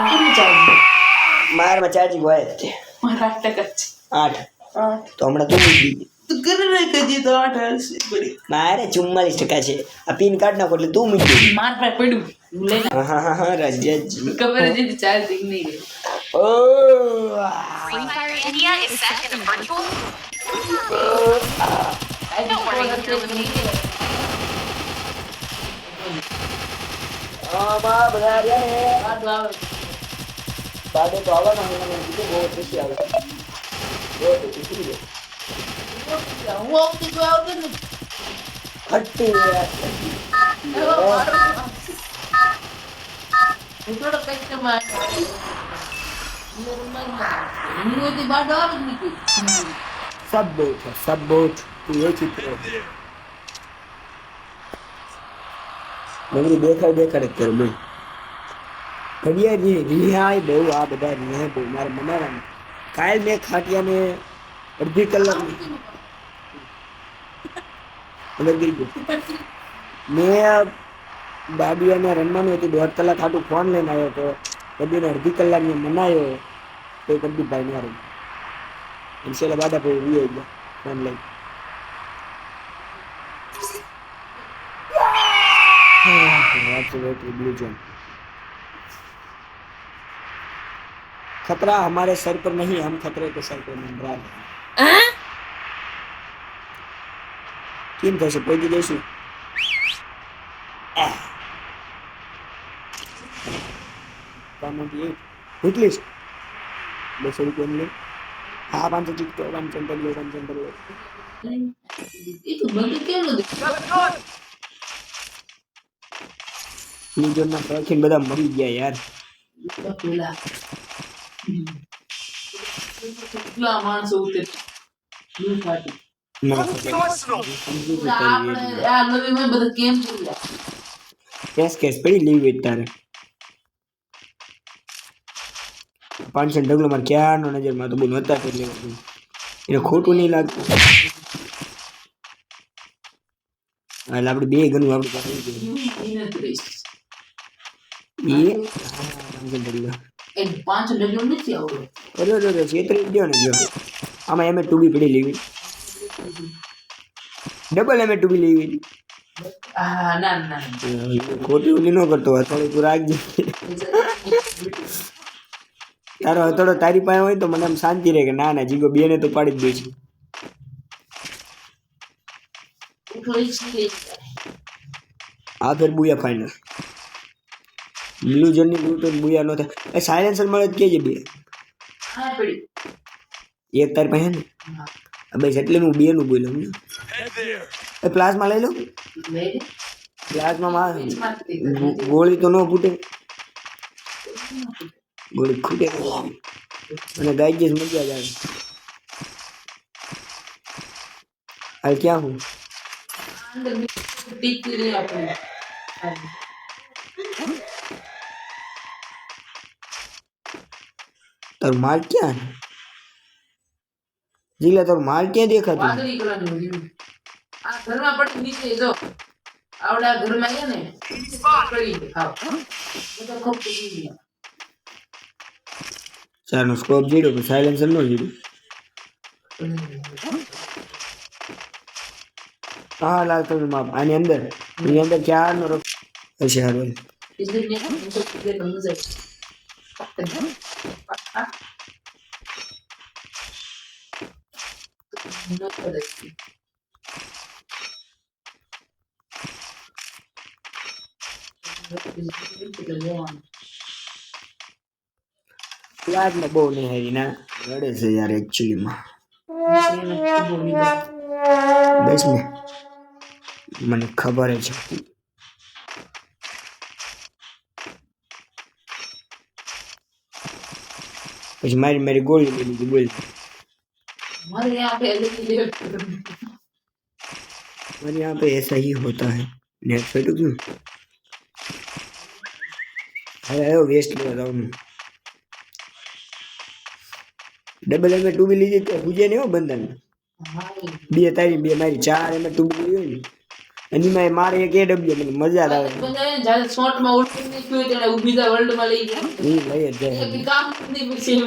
કેટલું ચાર્જિંગ? મારામાં ચાર્જિંગ હોય જ છે મારા 8 ટકા છે. 8 તો હમણાં તું મૂકી દીધી તું કરે ને કજી તો 8 હશે બડી. મારે 44% છે આ પિન કાર્ડ નાખો એટલે તું મૂકી દે માર પાસે પડ્યું હું લઈને હા રાજાજી ખબર જ હતી ચાર્જિંગ નહીં રહે. ઓ Free Fire India is set in a virtual. Don't worry, you're eliminated. બા બધા રહ્યા ને આટલું આવે. બાદે તો આવવાના મને કીધું બહુ ખુશી આવે બહુ ખુશી છે હું આવતી કોઈ આવતો ને હટ્ટી હું થોડો કસ્ટમર હું હતી બાદ આવે જ નહીં सब बहुत तू ये चित्र મેં દેખાડ કર મેં કડિયા જી રિહાય બહુ આ બધા રિહાય બહુ મારે બનાવવાનું કાલ મેં ખાટિયાને અડધી કલાક અંદર ગઈ ગયો મેં બાબીયાને રમવાનું હતું 1.5 કલાક ખાટું ફોન લઈને આવ્યો તો કદીને અડધી કલાક મેં મનાયો તો કદી ભાઈ મારું ઇન્શાલ્લાહ બાદા ભાઈ વી આવી ગયા ફોન લઈને खतरा हमारे सर पर नहीं हम खतरे के सर पर मंडरा रहे हैं કેમ થશે પહોંચી જઈશું એટલી 200 રૂપિયા મળે હા 500 ચીકતો 500 લો એ તો બધું કેવું નીચે ના રાખીને બધા મરી ગયા યાર પેલા કેટલા માણસો ઉતરે નું ફાટી ના આપણે આ નવીમાં બધા કેમ કર્યા કેસ પડી લીવ તારે 500 ડગલો માર ક્યાંનો નજરમાં તો બહુ નતા એટલે એને ખોટું નહીં લાગતું એટલે આપણે બે ગણું આપણે પાસે એને ત્રીસ એ 500 ડગલો એક 5 ડગલો નથી આવડો અરે છેતરી ગયો ને જો આમાં એમ ટુ બી પડી લેવી ડબલ એમ ટુ બી લેવી ના ખોટી ઓલી ન કરતો થોડી તું રાખજે તારો હથોડો તારી પાસે હોય તો મને આમ શાંતિ રહે કે ના જીગો બે ને તો પાડી જ દે છે આ ફેર બુયા ફાઈનલ બ્લુ જર્ની બ્લુ તો બુયા નો થાય એ સાયલેન્સર મળે જ કેજે બે હા પડી એક તારી પાસે ને બસ એટલે હું બે નું બોલ્યો ને એ પ્લાઝમા લઈ લો પ્લાઝમા ગોળી તો ન ફૂટે ગોળી ખૂટે અને ગાઈ જઈશ મજા જ આવે હાલ ક્યાં હું તારું માલ ક્યાં જીલા તારું માલ ક્યાં દેખાતું વાદળી કલરનું આ ઘરમાં પડી નીચે જો આવડા ઘરમાં છે ને પડી ખાવ બધા ખૂબ પડી ગયા ચારનો સ્કોપ જીડો કે સાયલેન્સર નો જીડો હા લાગતો માપ આની અંદર એની અંદર ક્યારનો હશે હારું इसलिए हमको किधर बंद है પ્લાઝમા બહુ નહીં હેરી ના રડે છે યાર એકચ્યુઅલીમાં બસ ને મને ખબર છે પછી મારી ગોળી લઈ લીધી બોલ हमारे यहाँ पे हमारे यहाँ पे ऐसा ही होता है नेट पे तो क्यों अरे वेस्ट ले रहा हूँ डबल एम टू भी लीजिए तो पूछे नहीं हो बंधन बे तारी बे मारी चार एम टू भी ली એની માં મારે એક AW મને મજા જ આવે બધા જ્યારે શોર્ટમાં ઉલટી નહીં થયું ત્યારે ઊભી થા વર્લ્ડમાં લઈ ગયા એ લઈ જ જાય એક કામ નહીં પછી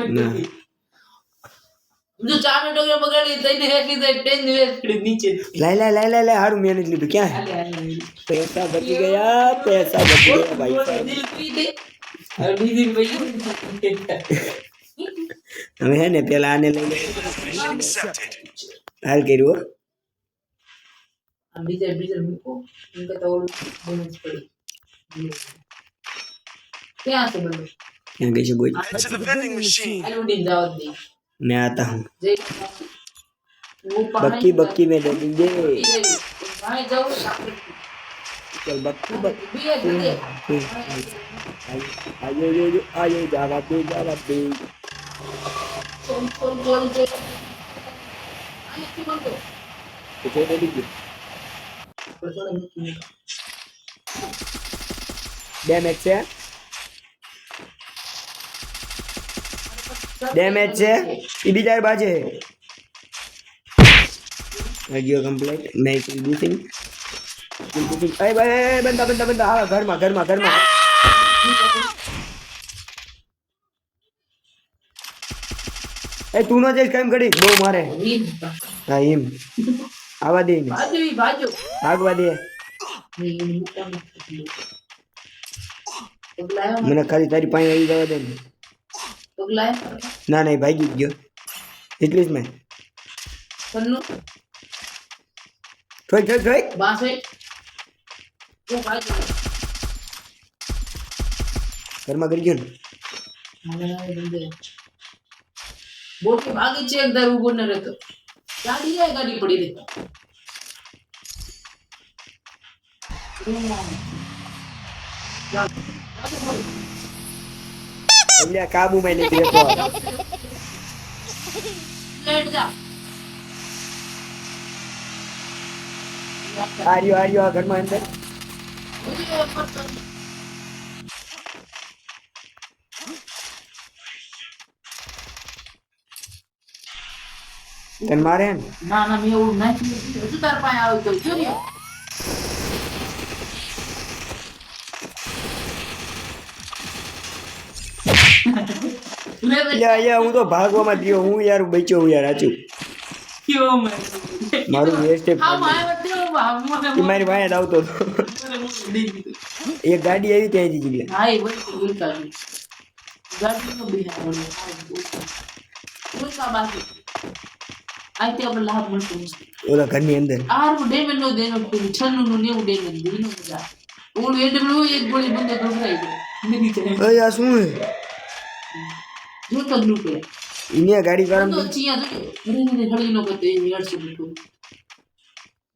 જો 4 મિનિટ બગાડી તઈને હેકી દે 10 દિવસ નીચે લાય હારું મેં નથી લીધું ક્યાં હાલે હાલે પૈસા બચી ગયા ભાઈ સાહેબ. દિલ પી દે હવે બીજી ભાઈ હવે હે ને પેલા આને લઈ લે હાલ કર્યું હો. આ બીજા મૂકો એમ કે તો ઓલું બોનસ પડી ક્યાં છે બધું ક્યાં ગઈ છે બોય આલુડી જાવ દે मैं आता हूँ જે वो बक्की में दे दीजिए भाई जाओ चल बक्की बिया दे आयो जावा दे चल दे आई की बोल दो तो दे दीजिए थोड़ा मिट्टी डैमेज છે ઈ બીજા બાજે ગયો કમ્પ્લીટ મેં કિલ બુટિંગ અરે ભાઈ બંદા હા ઘરમાં એ તું નો જઈશ કેમ ઘડી બહુ મારે હા એમ આવા દે ને બાજુ આગવા દે મને ખાલી તારી પાસે આવી જવા દે ને ના નહીં ભાગી ગયો એટલી જ મેં ઠોક ઘરમાં કરી ગયો ને બોટી ભાગી છે એક દર ઉભો ન રહેતો ગાડી પડી રહી એટલે કાબુ માં નથી રહેતો લેટ જા આર્યો આ ઘરમાં અંદર તને મારે ને ના મેં એવું નાખી હજુ તાર પાસે આવ્યો તો જોયો હું તો ભાગવામાં ગયો હું યાર બચ્યો હું યાર સાચું મારું વેસ્ટ મારી વાય જ આવતો હતો એક ગાડી આવી ત્યાંથી જીલે ઓલા ઘરની અંદર આ શું હે ઇન્ડિયા ગાડી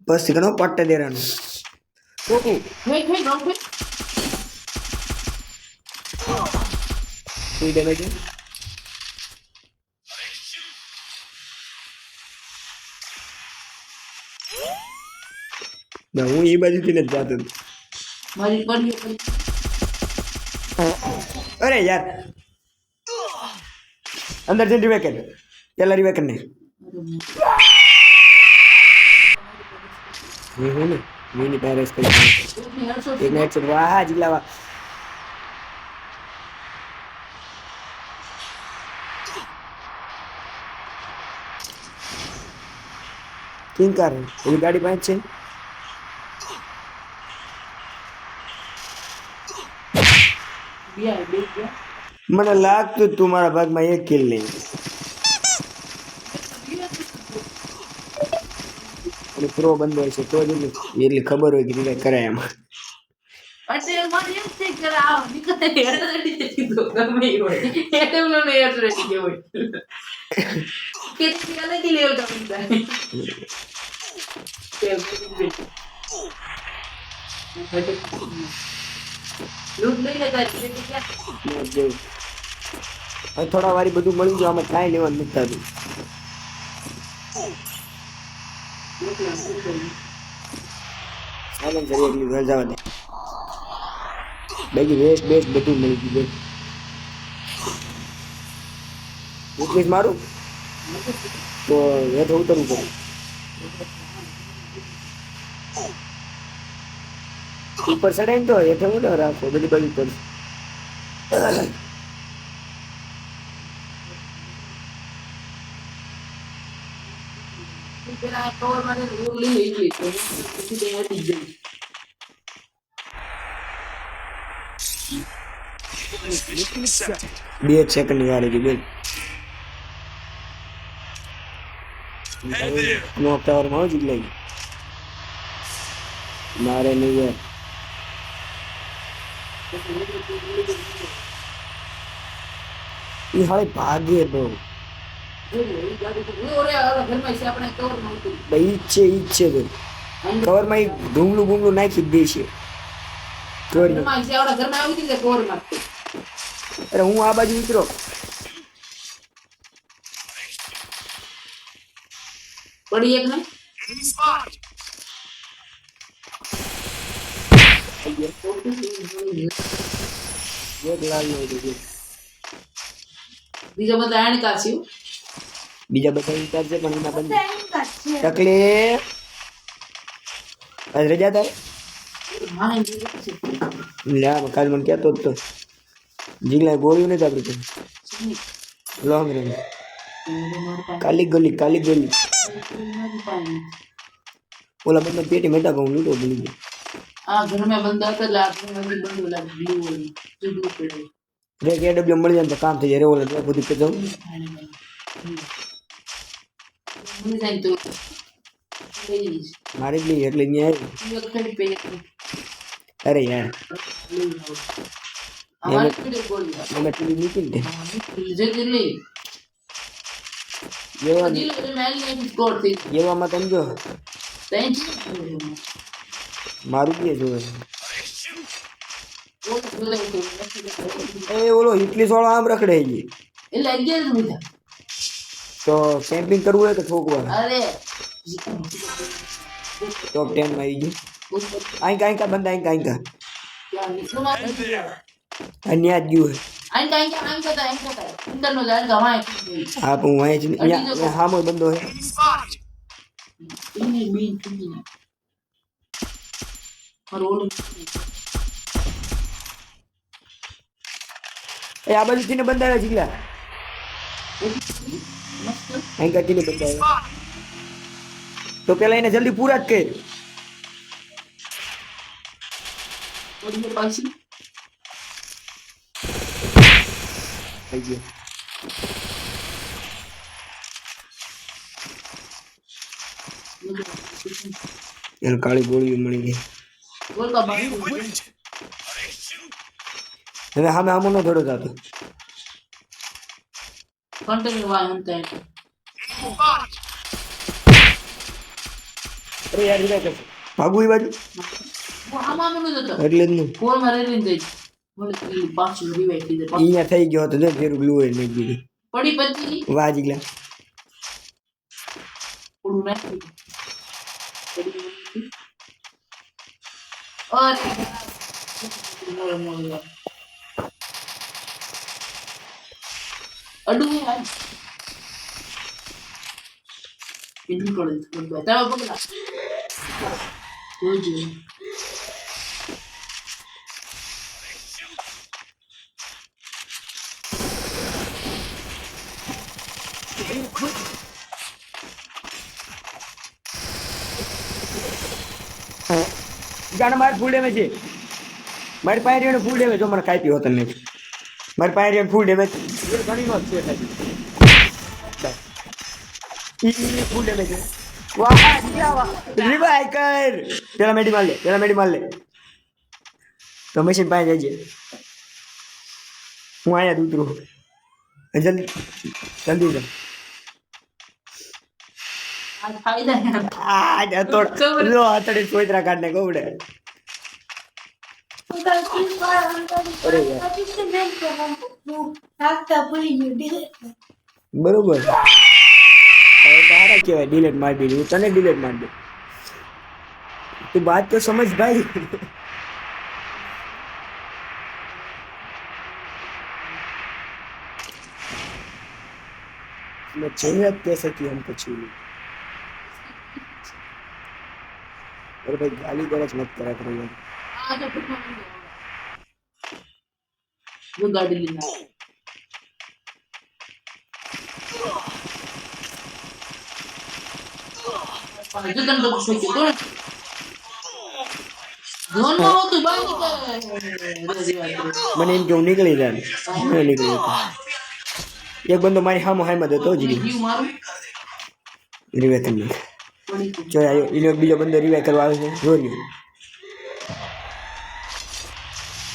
બસ ઘણો પટ્ટ દેરાનું કોઈ ડેમેજ ના હું એ બાજુથી નથી જાતો અરે યાર અંદર જઈને રિવેકન પેલા રિવેકન ને હું ને મિની પેરેસ કરી એક ને હેડશોટ વાહ જીલા વાહ કિંકાર એની ગાડી પાસે છે મને લાગતું તું મારા ભાગમાં એક કિલ નહીં અને પ્રો બંધ હોય છે તો જ એટલી ખબર હોય કે રિવાઇવ કરાય એમાં થોડા વારી બધું મળી જાય આમાં કાંઈ લેવાનું નથી થતું આનંદ સરી એટલી ઘર જવા દે બાકી વેસ્ટ બેસ્ટ બધું મળી ગયું એટલી મારું તો હેઠ ઉતરવું પડે ઉપર ચડાઈને તો હેઠે ઉડો રાખો બધી બાજુ પર પેલા કવર માટે રોલ લઈ એટલી તો પછી તે હટી જ ગઈ. બે સેકન્ડ ની વાર હતી બેન ક્લોક ટાવર માં જ લાગી મારે નહીં યાર એ હાલે ભાગે તો ઓરે આ ઘરમાં છે આપણે કવર માં ઉતરી. ઈ જ છે ભાઈ કવર માં ઢૂંગલું બુંગલું નાખી જ દે છે ચોરી ઘરમાં છે આપણા ઘરમાં આવી હતી કવર માં. અરે હું આ બાજુ ઉતરો પડી એક ને એક લાલ નો હતો બીજા બધા આણકા છે. બીજા બધા વિચાર છે પણ એના બંધ તકલીફ આજ રજા તારે હા એ બીજા છે. લે કાલ મને કહેતો જ તો જીગલા ગોળ્યું નથી આપડી લોંગ રેન્જ કાલી ગલી ઓલા બંને પેટી મેટા કહું લૂટો ભૂલી ગયો આ ઘરમાં બંધ હતા એટલે આ ઘરમાં બંધ ઓલા બ્લુ વાળી જુદું પડે. રેક એડબ્લ્યુ મળી જાય તો કામ થઈ જાય રે ઓલા બધું કે જાઉં મને થાય તો લઈ જઈશ. મારે જ નહીં એટલે અહીંયા એક ખાલી પે અરે યાર લઈ આવો. અમારે પીડે ગોળી મને ટીવી મૂકી દે જે લઈ એવા દિલ રે મેલ ને સ્કોર થઈ એવામાં સમજો તઈ જ મારું બી જોવે ઓલો બોલે એ ઓલો ઇટલી વાળો આમ રખડે છે એટલે 11 બીજા તો કેમ્પિંગ કરવું હોય કે ઠોકવા અરે ટોપ 10 માં આવી ગયું આઈ કા બંદા આઈ કા क्या निकलो मार અન્યા જ ગયું आइन का था अंदर नो जान गवाए હા પણ હું અહીં જ અહીંયા હામો બંધો હે इन्हें बीन चुनी और रोल એ આ બાજુથી ને બંધાવે જીગલા मस्त અહીં કાઢીને બંધાવે તો પેલા એને જલ્દી પૂરા જ કર और ये पासी થઈ ગયો એને કાળી ગોળીઓ મળી ગઈ गोल का बात હવે સામે આમો નો થોડો થતો कंटेनर वाला होता है અરે યાર વિના કર ભાગુ એ બાજુ वो हम में नहीं जाता એટલે જ નું फोर मारे नहीं दे बोले कि पांच रिवाइव की दे અહીંયા થઈ ગયો તો જો ફેરું ગ્લુ એ લઈ ગઈ पड़ी पत्ती વાહ જીગલા उड़ू ना और अडू यार इतनी कर दे बता पकड़ा हो जी જાણે મારે ફૂલ ડેમેજ છે મારી પાસે ફૂલ ડેમેજ જો મને કાપી હોત ને મારી પાસે ફૂલ ડેમેજ ઘણી નો છે ફૂલ ડેમેજ છે વાહ રિવાઈ કર પેલા મેડી માર લે તો મશીન પાસે જજે હું અહીંયા ઉતરું જલ્દી જા आज फायदा है આ તો લો આતડે સોયત્રા કાઢને ગોવડે અરે યાર બરોબર હવે તારા કેવાય ડિલીટ મારી દીધી હું તને ડિલીટ મારી દઉં તું બાત તો સમજ ભાઈ मैं जन्नत कैसे की हमको छू ली अरे भाई गाली गलत मत करा करो यार આ તો ફૂટમાં મંડ્યો. હું ગાડી લઈને આવ્યો. પણ હજુ તને બધું શોધ્યું કોણ? ધોનમાં હોતું બહાર નીકળે. મને એમ કે હું નીકળી જાય ન નીકળી શકું. એક બંદો મારી હામો હાઈમાં હતો જ જીવ મારું રિવે કરી પડી ગયું. જો આવ્યો એનો એક બીજો બંદો રિવે કરવા આવે છે જોર્યો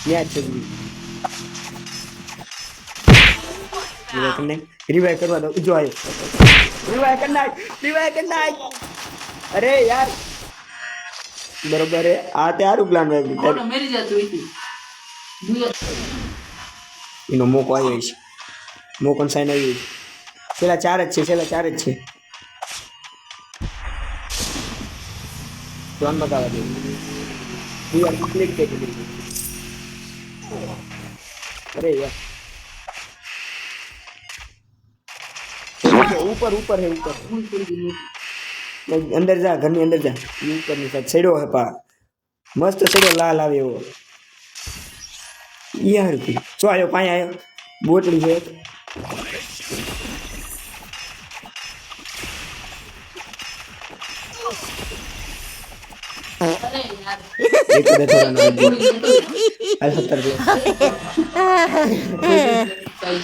ન્યા જ છે રિવે કરવા દો જો આવ્યો રિવે કરી નાખ અરે યાર બરોબર હે આ તે સારું પ્લાન ઓલો વાગ્યું મેરી જતું હતી. એનો મોકો આવ્યો છે મોકો સાઈન આવ્યો છે છેલ્લા ચાર જ છે પ્લાન બતાવવા દે દીવાલ ક્લિક કરી દીધી અરે યાર ऊपर है ऊपर अंदर जा घर ની અંદર જા ऊपर ની સાઈડ છેડો હે પા મસ્ત છેડો લાલ આવે એવો યાર કી જો આયો પાય આયો બોટલી છે અરે યાર એક બેઠો ના હાલ 70 કઈ